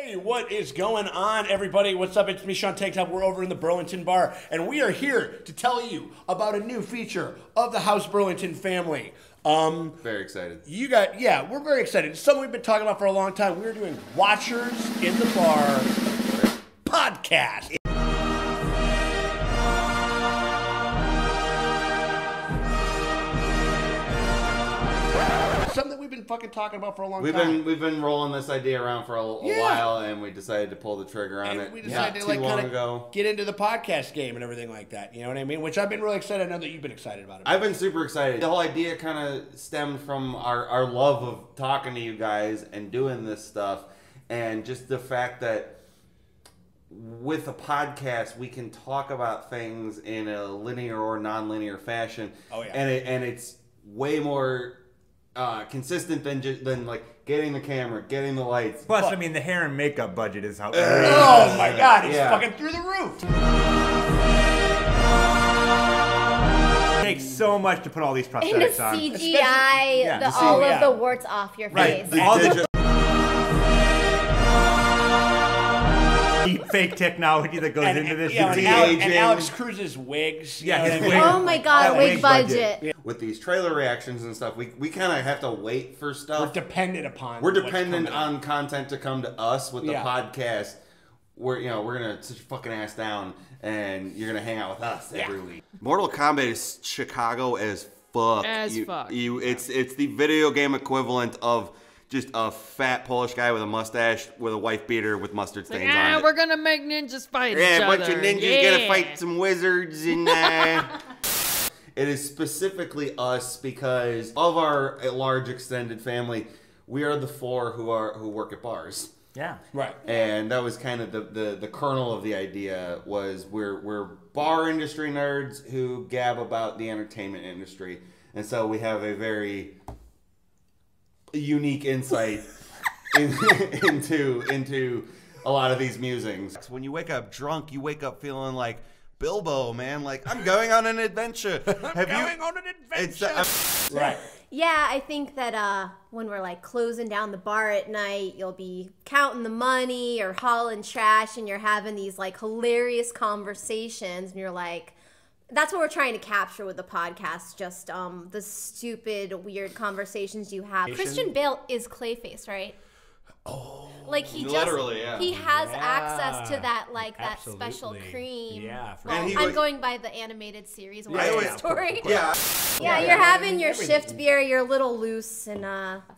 Hey, what is going on, everybody? What's up? It's me, Sean Tank Top. We're over in the Burlington bar, and we are here to tell you about a new feature of the House Burlington family. Very excited. Yeah, we're very excited. It's something we've been talking about for a long time. We're doing Watchers in the Bar podcast. Something we've been fucking talking about for a long time. We've been rolling this idea around for a while, and we decided to pull the trigger on it. We decided to kind of get into the podcast game and everything like that. You know what I mean? Which I've been really excited. I know that you've been excited about it. I've been super excited. The whole idea kind of stemmed from our love of talking to you guys and doing this stuff, and just the fact that with a podcast we can talk about things in a linear or non-linear fashion. Oh yeah. And it's way more consistent than like getting the camera, getting the lights. Plus, I mean, the hair and makeup budget is outrageous. Oh my god, it's fucking through the roof. It takes so much to put all these prosthetics on. And the CGI, all of the warts off your face. Deep fake technology that goes into this. And Alex Cruz's wigs. Oh my god, wig budget. Yeah. With these trailer reactions and stuff, we kind of have to wait for stuff. We're dependent on content to come to us with the podcast. We're gonna sit your fucking ass down and you're gonna hang out with us every week. Mortal Kombat is Chicago as fuck. It's the video game equivalent of just a fat Polish guy with a mustache with a wife beater with mustard stains on it. We're gonna make ninjas fight each other. Yeah, a bunch of ninjas gonna fight some wizards and it is specifically us because of our large extended family. We are the four who work at bars. Yeah, right. And that was kind of the kernel of the idea. Was we're bar industry nerds who gab about the entertainment industry, and so we have a very unique insight into a lot of these musings. When you wake up drunk, you wake up feeling like Bilbo, man. Like, I'm going on an adventure. Right. Yeah, I think that when we're like closing down the bar at night, you'll be counting the money or hauling trash, and you're having these like hilarious conversations, and you're like, that's what we're trying to capture with the podcast, just the stupid, weird conversations you have. Christian Bale is Clayface, right? Oh, like he literally, he has access to that that special cream. Yeah, well, I'm going by the animated series story. Yeah, you're having your shift beer, you're a little loose, and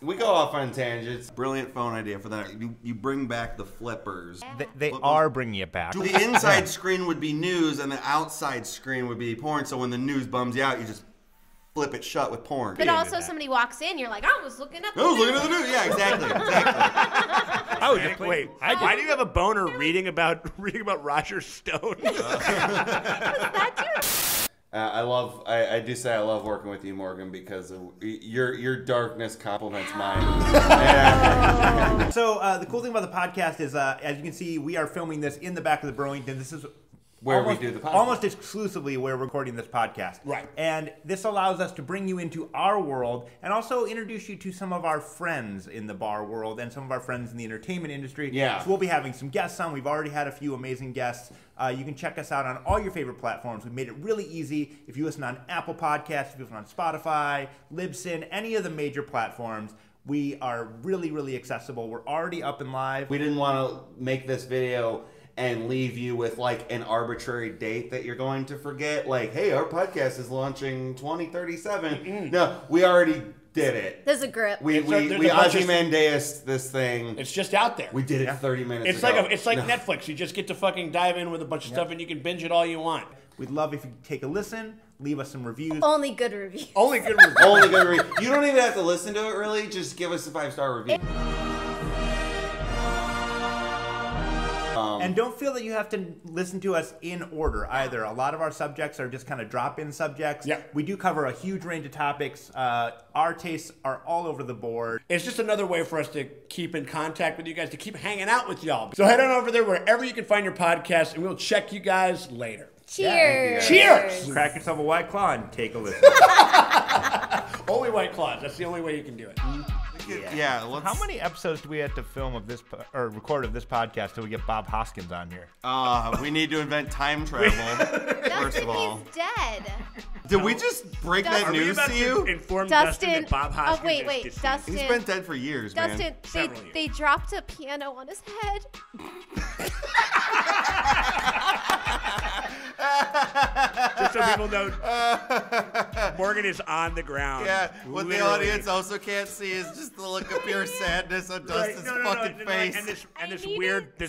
we go off on tangents. Brilliant phone idea for that. You bring back the flippers. They are bringing it back. The inside screen would be news, and the outside screen would be porn. So when the news bums you out, you just flip it shut with porn. But also somebody walks in, you're like, I was looking at the news. Yeah, exactly. Wait, why do you have a boner reading about Roger Stone? I do say I love working with you, Morgan, because your darkness complements mine. So the cool thing about the podcast is, as you can see, we are filming this in the back of the Burlington. This is where we do the podcast. Almost exclusively where we're recording this podcast. Right. And this allows us to bring you into our world and also introduce you to some of our friends in the bar world and some of our friends in the entertainment industry. Yeah. So we'll be having some guests on. We've already had a few amazing guests. You can check us out on all your favorite platforms. We've made it really easy. If you listen on Apple Podcasts, if you listen on Spotify, LIBSYN, any of the major platforms, we are really, really accessible. We're already up and live. We didn't want to make this video and leave you with like an arbitrary date that you're going to forget. Like, hey, our podcast is launching 2037. No, we already did it. There's a grip. We Ozymandias this thing. It's just out there. We did it 30 minutes ago. It's like Netflix. You just get to fucking dive in with a bunch of stuff, and you can binge it all you want. We'd love if you take a listen, leave us some reviews. Only good reviews. Only good reviews. Only good reviews. You don't even have to listen to it, really. Just give us a 5-star review. And don't feel that you have to listen to us in order either. A lot of our subjects are just kind of drop-in subjects. Yeah. We do cover a huge range of topics. Our tastes are all over the board. It's just another way for us to keep in contact with you guys, to keep hanging out with y'all. So head on over there wherever you can find your podcast, and we'll check you guys later. Cheers. Cheers. Crack yourself a White Claw and take a listen. Only White Claws. That's the only way you can do it. Yeah. Let's, How many episodes do we have to film of this or record of this podcast till we get Bob Hoskins on here? we need to invent time travel. First of all, He's dead. did we just break that Are we news about to you? inform Dustin that Bob Hoskins wait, is deceased? Dustin. He's been dead for years, Dustin, man. they dropped a piano on his head. Just so people know, Morgan is on the ground. Yeah, what the literally. audience also can't see is just the look of pure sadness on Dustin's fucking face. And this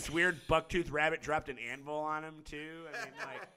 weird bucktooth rabbit dropped an anvil on him too. I mean, like.